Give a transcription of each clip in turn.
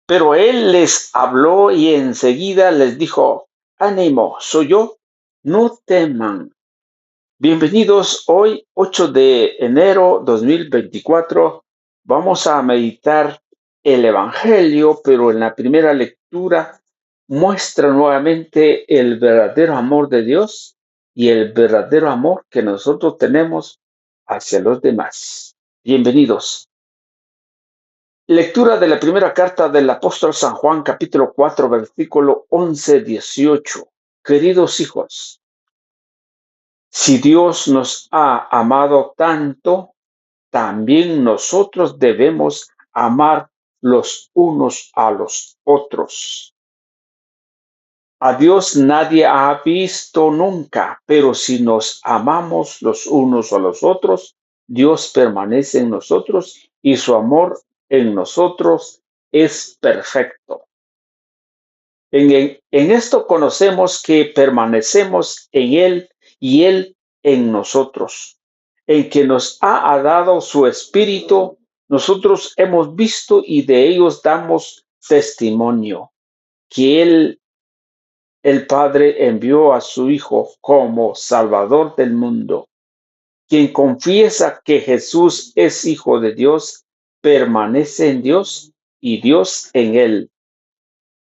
Pero él les habló y enseguida les dijo: ánimo, soy yo, no teman. Bienvenidos hoy, 8 de enero 2024. Vamos a meditar el Evangelio, pero en la primera lectura muestra nuevamente el verdadero amor de Dios y el verdadero amor que nosotros tenemos hacia los demás. Bienvenidos. Lectura de la primera carta del apóstol San Juan, capítulo 4, versículo 11-18. Queridos hijos, si Dios nos ha amado tanto, también nosotros debemos amar los unos a los otros. A Dios nadie ha visto nunca, pero si nos amamos los unos a los otros, Dios permanece en nosotros y su amor en nosotros es perfecto. En esto conocemos que permanecemos en Él y Él en nosotros, en que nos ha dado su Espíritu. Nosotros hemos visto y de ellos damos testimonio, que Él, el Padre, envió a su Hijo como Salvador del mundo. Quien confiesa que Jesús es Hijo de Dios, permanece en Dios y Dios en Él.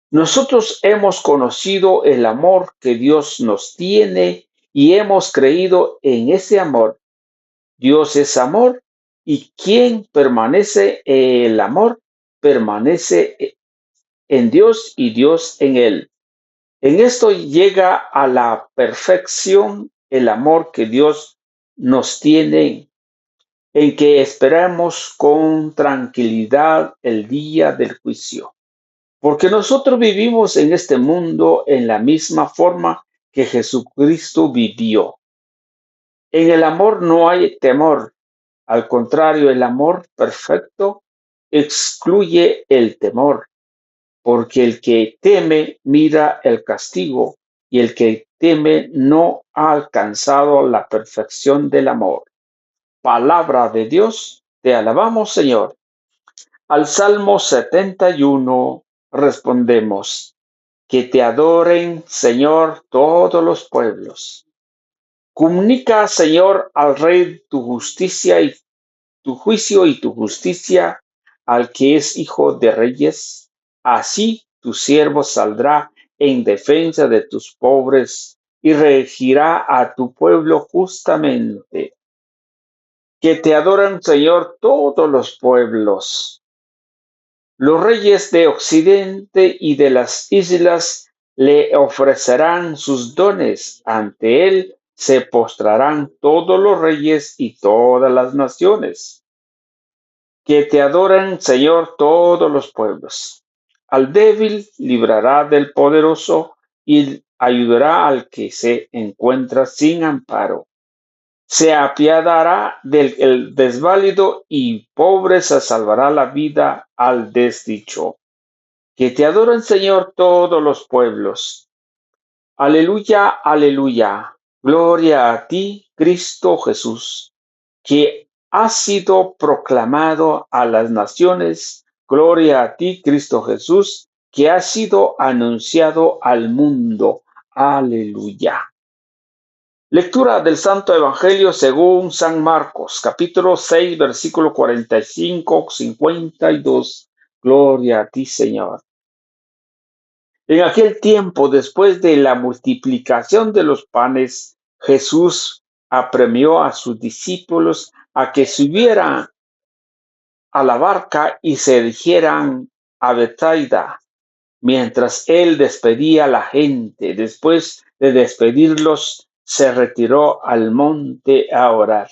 Nosotros hemos conocido el amor que Dios nos tiene y hemos creído en ese amor. Dios es amor y quien permanece en el amor permanece en Dios y Dios en él. En esto llega a la perfección el amor que Dios nos tiene, en que esperamos con tranquilidad el día del juicio. Porque nosotros vivimos en este mundo en la misma forma que Jesucristo vivió. En el amor no hay temor. Al contrario, el amor perfecto excluye el temor, porque el que teme mira el castigo y el que teme no ha alcanzado la perfección del amor. Palabra de Dios, te alabamos, Señor. Al Salmo 71 respondemos: que te adoren, Señor, todos los pueblos. Comunica, Señor, al Rey tu justicia y tu juicio y tu justicia al que es hijo de reyes. Así tu siervo saldrá en defensa de tus pobres y regirá a tu pueblo justamente. Que te adoren, Señor, todos los pueblos. Los reyes de Occidente y de las islas le ofrecerán sus dones. Ante él se postrarán todos los reyes y todas las naciones. Que te adoren, Señor, todos los pueblos. Al débil librará del poderoso y ayudará al que se encuentra sin amparo. Se apiadará del desválido y pobre se salvará la vida al desdicho. Que te adoren, Señor, todos los pueblos. Aleluya, aleluya. Gloria a ti, Cristo Jesús, que has sido proclamado a las naciones. Gloria a ti, Cristo Jesús, que has sido anunciado al mundo. Aleluya. Lectura del Santo Evangelio según San Marcos, capítulo 6, versículo 45, 52. Gloria a ti, Señor. En aquel tiempo, después de la multiplicación de los panes, Jesús apremió a sus discípulos a que subieran a la barca y se dirigieran a Bethsaida, mientras él despedía a la gente. Después de despedirlos, se retiró al monte a orar.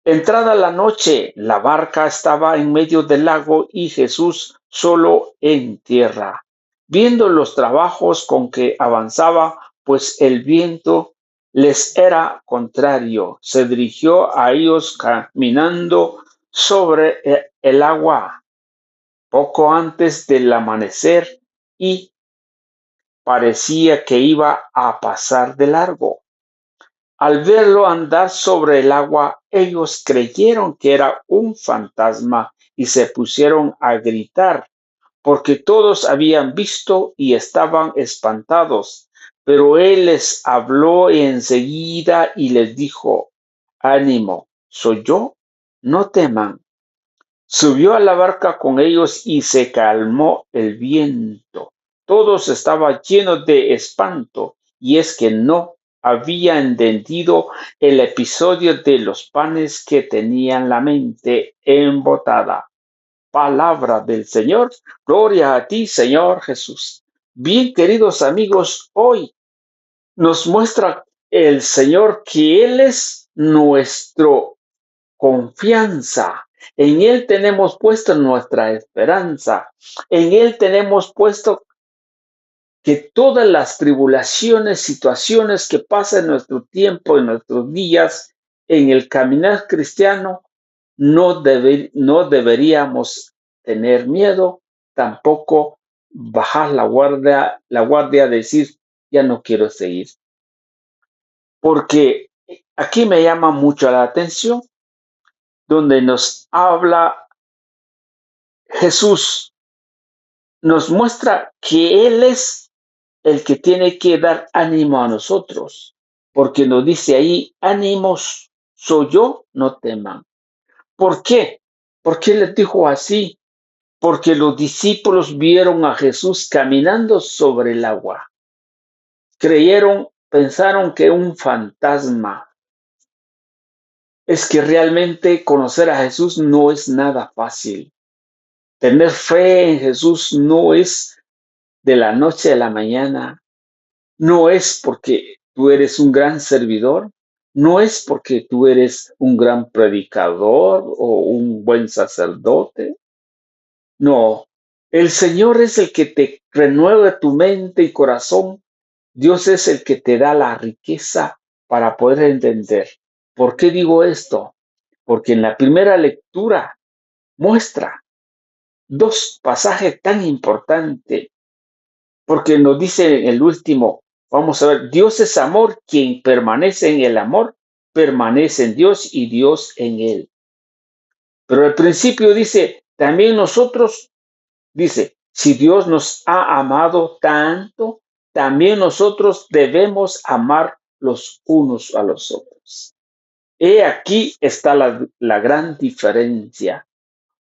Entrada la noche, la barca estaba en medio del lago y Jesús solo en tierra. Viendo los trabajos con que avanzaba, pues el viento les era contrario, se dirigió a ellos caminando sobre el agua poco antes del amanecer y parecía que iba a pasar de largo. Al verlo andar sobre el agua, ellos creyeron que era un fantasma y se pusieron a gritar, porque todos habían visto y estaban espantados. Pero él les habló enseguida y les dijo: ánimo, soy yo, no teman. Subió a la barca con ellos y se calmó el viento. Todos estaban llenos de espanto, y es que no había entendido el episodio de los panes que tenían la mente embotada. Palabra del Señor. Gloria a ti, Señor Jesús. Bien, queridos amigos, hoy nos muestra el Señor que Él es nuestro confianza. En Él tenemos puesto nuestra esperanza. En Él tenemos puesto que todas las tribulaciones, situaciones que pasan en nuestro tiempo, en nuestros días, en el caminar cristiano, no deberíamos tener miedo, tampoco bajar la guardia, decir, ya no quiero seguir. Porque aquí me llama mucho la atención, donde nos habla Jesús, nos muestra que Él es el que tiene que dar ánimo a nosotros, porque nos dice ahí, ánimos, soy yo, no teman. ¿Por qué? ¿Por qué les dijo así? Porque los discípulos vieron a Jesús caminando sobre el agua. Creyeron, pensaron que un fantasma. Es que realmente conocer a Jesús no es nada fácil. Tener fe en Jesús no es de la noche a la mañana. No es porque tú eres un gran servidor. No es porque tú eres un gran predicador o un buen sacerdote. No, el Señor es el que te renueva tu mente y corazón. Dios es el que te da la riqueza para poder entender. ¿Por qué digo esto? Porque en la primera lectura muestra dos pasajes tan importantes, porque nos dice en el último, vamos a ver, Dios es amor, quien permanece en el amor, permanece en Dios y Dios en él. Pero al principio dice, también nosotros, dice, si Dios nos ha amado tanto, también nosotros debemos amar los unos a los otros. He aquí está la gran diferencia,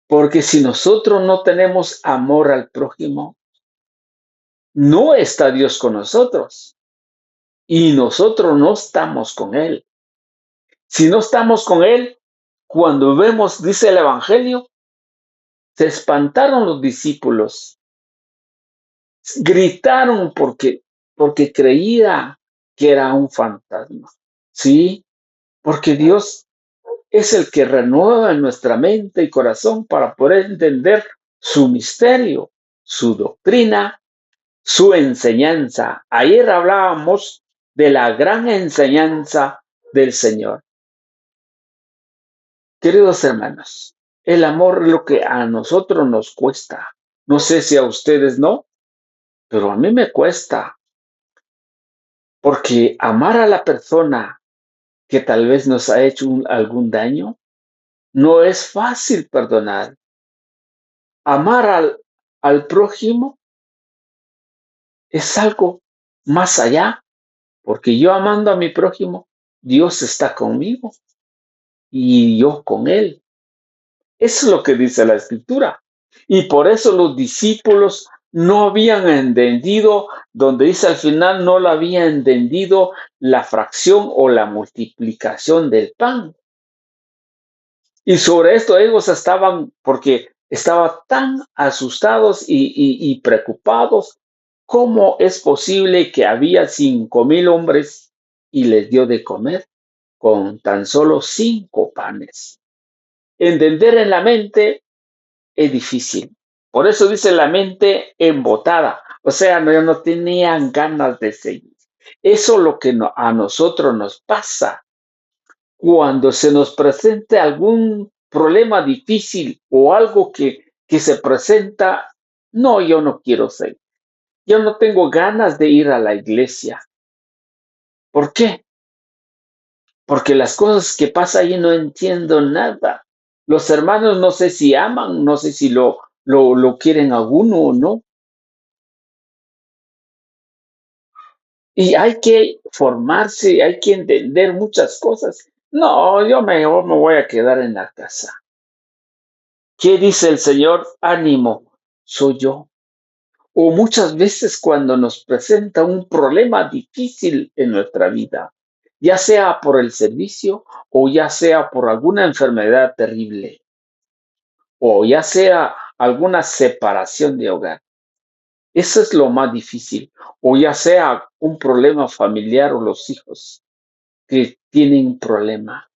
porque si nosotros no tenemos amor al prójimo, no está Dios con nosotros y nosotros no estamos con Él. Si no estamos con Él, cuando vemos, dice el Evangelio, se espantaron los discípulos, gritaron porque creía que era un fantasma. Sí, porque Dios es el que renueva nuestra mente y corazón para poder entender su misterio, su doctrina, su enseñanza. Ayer hablábamos de la gran enseñanza del Señor. Queridos hermanos, el amor es lo que a nosotros nos cuesta. No sé si a ustedes no, pero a mí me cuesta, porque amar a la persona que tal vez nos ha hecho algún daño, no es fácil perdonar. Amar al prójimo es algo más allá, porque yo amando a mi prójimo, Dios está conmigo y yo con él. Eso es lo que dice la escritura. Y por eso los discípulos no habían entendido, donde dice al final, no lo habían entendido la fracción o la multiplicación del pan. Y sobre esto ellos estaban, porque estaban tan asustados y preocupados. ¿Cómo es posible que había 5,000 hombres y les dio de comer con tan solo 5 panes? Entender en la mente es difícil. Por eso dice la mente embotada. O sea, no tenían ganas de seguir. Eso es lo que a nosotros nos pasa. Cuando se nos presente algún problema difícil o algo que se presenta, no, yo no quiero seguir. Yo no tengo ganas de ir a la iglesia. ¿Por qué? Porque las cosas que pasan ahí no entiendo nada. Los hermanos no sé si aman, no sé si lo quieren a uno o no. Y hay que formarse, hay que entender muchas cosas. No, yo mejor me voy a quedar en la casa. ¿Qué dice el Señor? Ánimo, soy yo. O muchas veces cuando nos presenta un problema difícil en nuestra vida, ya sea por el servicio o ya sea por alguna enfermedad terrible o ya sea alguna separación de hogar. Eso es lo más difícil. O ya sea un problema familiar o los hijos que tienen un problema.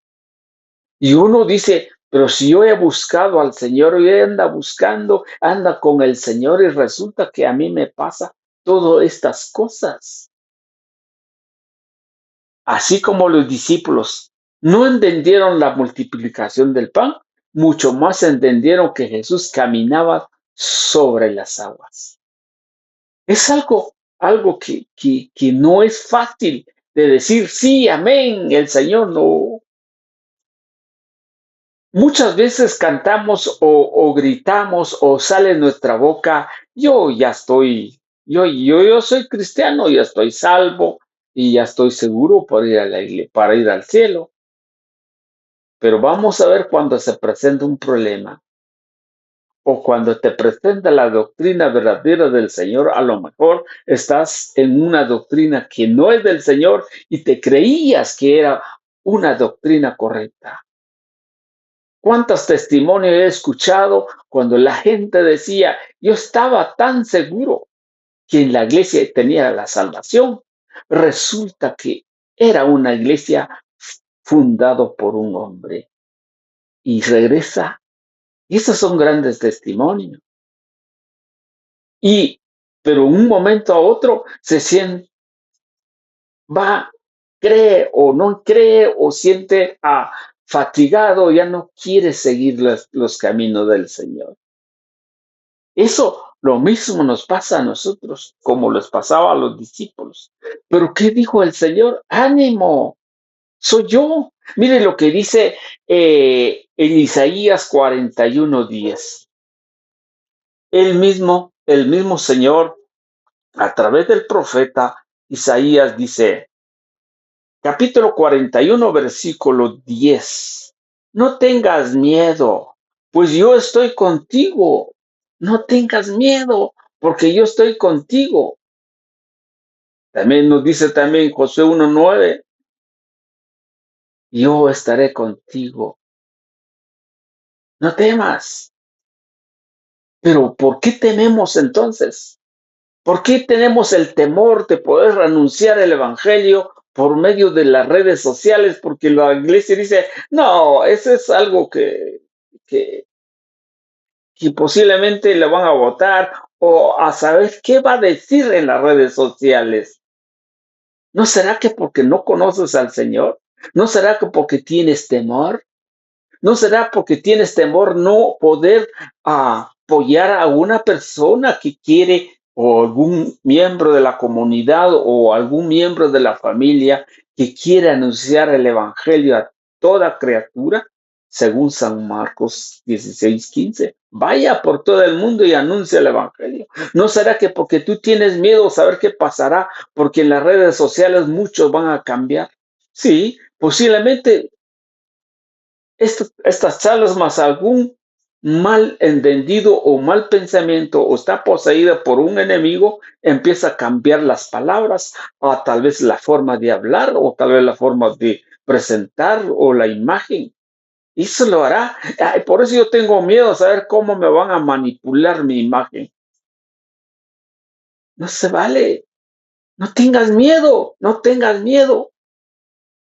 Y uno dice, pero si yo he buscado al Señor y él anda buscando, anda con el Señor y resulta que a mí me pasa todas estas cosas. Así como los discípulos no entendieron la multiplicación del pan, mucho más entendieron que Jesús caminaba sobre las aguas. Es algo que no es fácil de decir, sí, amén, el Señor no. Muchas veces cantamos o gritamos o sale en nuestra boca, yo ya estoy, yo soy cristiano, ya estoy salvo y ya estoy seguro para ir al cielo. Pero vamos a ver cuando se presenta un problema o cuando te presenta la doctrina verdadera del Señor, a lo mejor estás en una doctrina que no es del Señor y te creías que era una doctrina correcta. ¿Cuántos testimonios he escuchado cuando la gente decía, yo estaba tan seguro que en la iglesia tenía la salvación? Resulta que era una iglesia fundada por un hombre y regresa. Y esos son grandes testimonios. Y, pero un momento a otro se siente, va, cree o no cree o siente fatigado, ya no quiere seguir los caminos del Señor. Eso lo mismo nos pasa a nosotros, como les pasaba a los discípulos. Pero ¿qué dijo el Señor? Ánimo, soy yo. Mire lo que dice en Isaías 41:10. El mismo Señor, a través del profeta Isaías, dice, capítulo 41, versículo 10. No tengas miedo, pues yo estoy contigo. No tengas miedo, porque yo estoy contigo. También nos dice también Josué 1:9, yo estaré contigo. No temas. Pero ¿por qué tememos entonces? ¿Por qué tenemos el temor de poder anunciar el evangelio por medio de las redes sociales? Porque la iglesia dice, no, eso es algo que, que posiblemente le van a votar o a saber qué va a decir en las redes sociales. ¿No será que porque no conoces al Señor? ¿No será que porque tienes temor? ¿No será porque tienes temor no poder apoyar a una persona que quiere o algún miembro de la comunidad o algún miembro de la familia que quiere anunciar el evangelio a toda criatura? Según San Marcos 16:15, vaya por todo el mundo y anuncia el evangelio. ¿No será que porque tú tienes miedo a saber qué pasará, porque en las redes sociales muchos van a cambiar? Sí, posiblemente estas charlas más algún mal entendido o mal pensamiento o está poseída por un enemigo, empieza a cambiar las palabras o tal vez la forma de hablar o tal vez la forma de presentar o la imagen. Eso lo hará. Ay, por eso yo tengo miedo a saber cómo me van a manipular mi imagen. No se vale. No tengas miedo, no tengas miedo.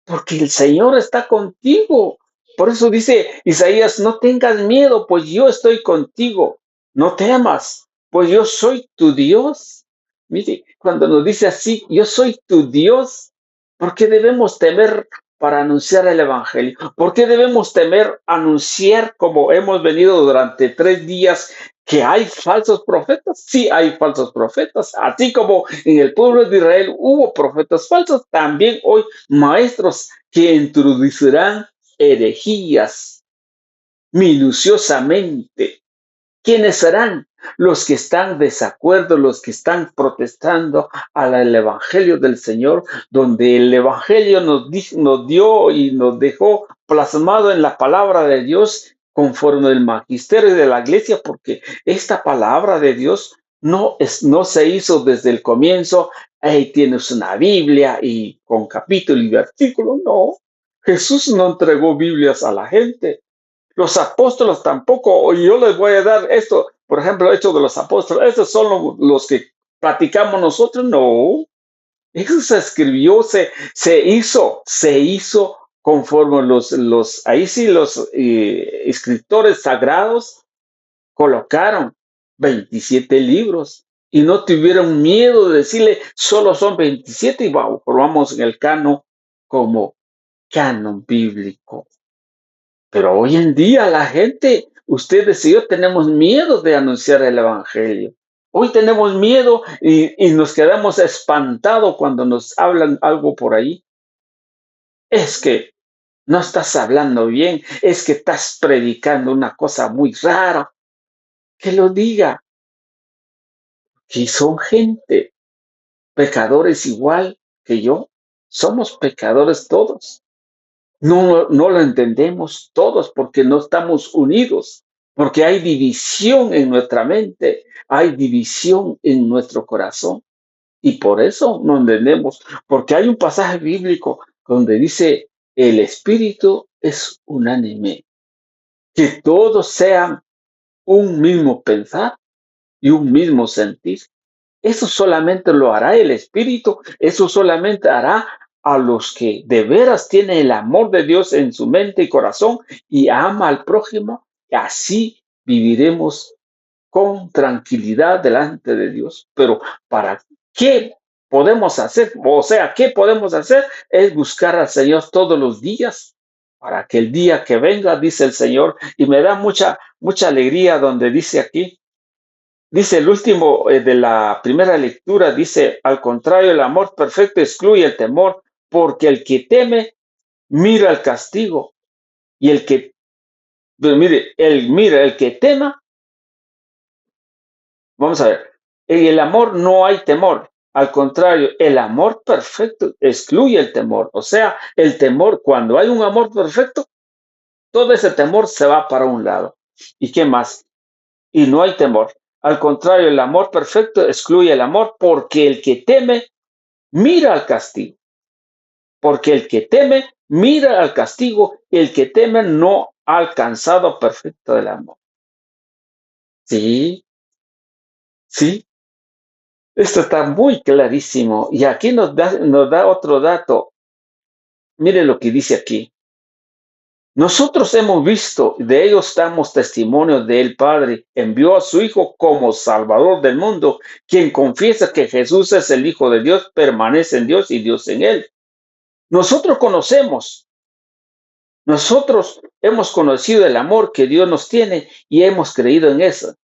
Porque el Señor está contigo. Por eso dice Isaías, no tengas miedo, pues yo estoy contigo. No temas, pues yo soy tu Dios. Mire, cuando nos dice así, yo soy tu Dios, ¿por qué debemos temer para anunciar el Evangelio? ¿Por qué debemos temer anunciar como hemos venido durante 3 días que hay falsos profetas? Sí, hay falsos profetas. Así como en el pueblo de Israel hubo profetas falsos, también hoy maestros que introducirán herejías minuciosamente. ¿Quiénes serán los que están desacuerdo, los que están protestando al Evangelio del Señor, donde el Evangelio nos dio y nos dejó plasmado en la palabra de Dios conforme el magisterio de la iglesia? Porque esta palabra de Dios no se hizo desde el comienzo. Ahí tienes una Biblia y con capítulo y versículo. No, Jesús no entregó Biblias a la gente. Los apóstoles tampoco. Yo les voy a dar esto, por ejemplo, Hechos de los Apóstoles. Estos son los que platicamos nosotros. No, eso se escribió, se hizo conforme ahí sí los escritores sagrados colocaron 27 libros y no tuvieron miedo de decirle solo son 27 y vamos, formamos en el canon como canon bíblico. Pero hoy en día la gente, ustedes y yo tenemos miedo de anunciar el Evangelio. Hoy tenemos miedo y nos quedamos espantados cuando nos hablan algo por ahí. Es que no estás hablando bien, es que estás predicando una cosa muy rara. Que lo diga, que son gente, pecadores igual que yo. Somos pecadores todos. No lo entendemos todos porque no estamos unidos, porque hay división en nuestra mente, hay división en nuestro corazón y por eso no entendemos, porque hay un pasaje bíblico donde dice el espíritu es unánime, que todos sean un mismo pensar y un mismo sentir. Eso solamente lo hará el Espíritu, eso solamente hará a los que de veras tienen el amor de Dios en su mente y corazón y ama al prójimo, y así viviremos con tranquilidad delante de Dios. Pero ¿para qué podemos hacer? O sea, ¿qué podemos hacer? Es buscar al Señor todos los días para que el día que venga, dice el Señor, y me da mucha alegría donde dice aquí, dice el último de la primera lectura, dice, al contrario, el amor perfecto excluye el temor, porque el que teme mira el castigo y pero el que tema, vamos a ver, en el amor no hay temor. Al contrario, el amor perfecto excluye el temor. O sea, el temor, cuando hay un amor perfecto, todo ese temor se va para un lado. ¿Y qué más? Y no hay temor. Al contrario, el amor perfecto excluye el amor porque el que teme mira al castigo, porque el que teme mira al castigo, y el que teme no ha alcanzado perfecto el amor. Sí, sí, esto está muy clarísimo. Y aquí nos da otro dato. Mire lo que dice aquí. Nosotros hemos visto, de ellos damos testimonio de el Padre, envió a su Hijo como Salvador del mundo. Quien confiesa que Jesús es el Hijo de Dios, permanece en Dios y Dios en él. Nosotros conocemos. Nosotros hemos conocido el amor que Dios nos tiene y hemos creído en eso.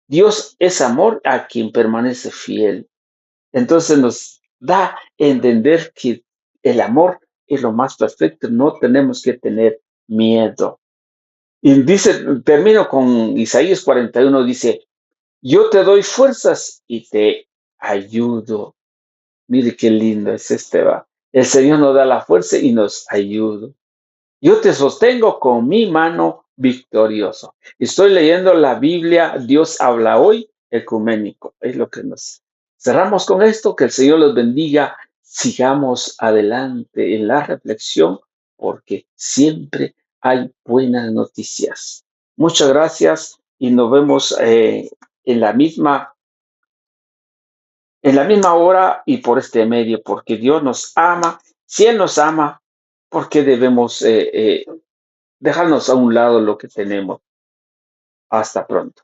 Dios es amor a quien permanece fiel. Entonces nos da a entender que el amor es lo más perfecto. No tenemos que tener miedo. Y dice, termino con Isaías 41, dice, yo te doy fuerzas y te ayudo. Mire qué lindo es va. El Señor nos da la fuerza y nos ayuda. Yo te sostengo con mi mano victorioso. Estoy leyendo la Biblia, Dios habla hoy, ecuménico. Es lo que nos cerramos con esto. Que el Señor los bendiga. Sigamos adelante en la reflexión porque siempre hay buenas noticias. Muchas gracias y nos vemos en la misma hora y por este medio, porque Dios nos ama. Si Él nos ama, ¿por qué debemos dejarnos a un lado lo que tenemos? Hasta pronto.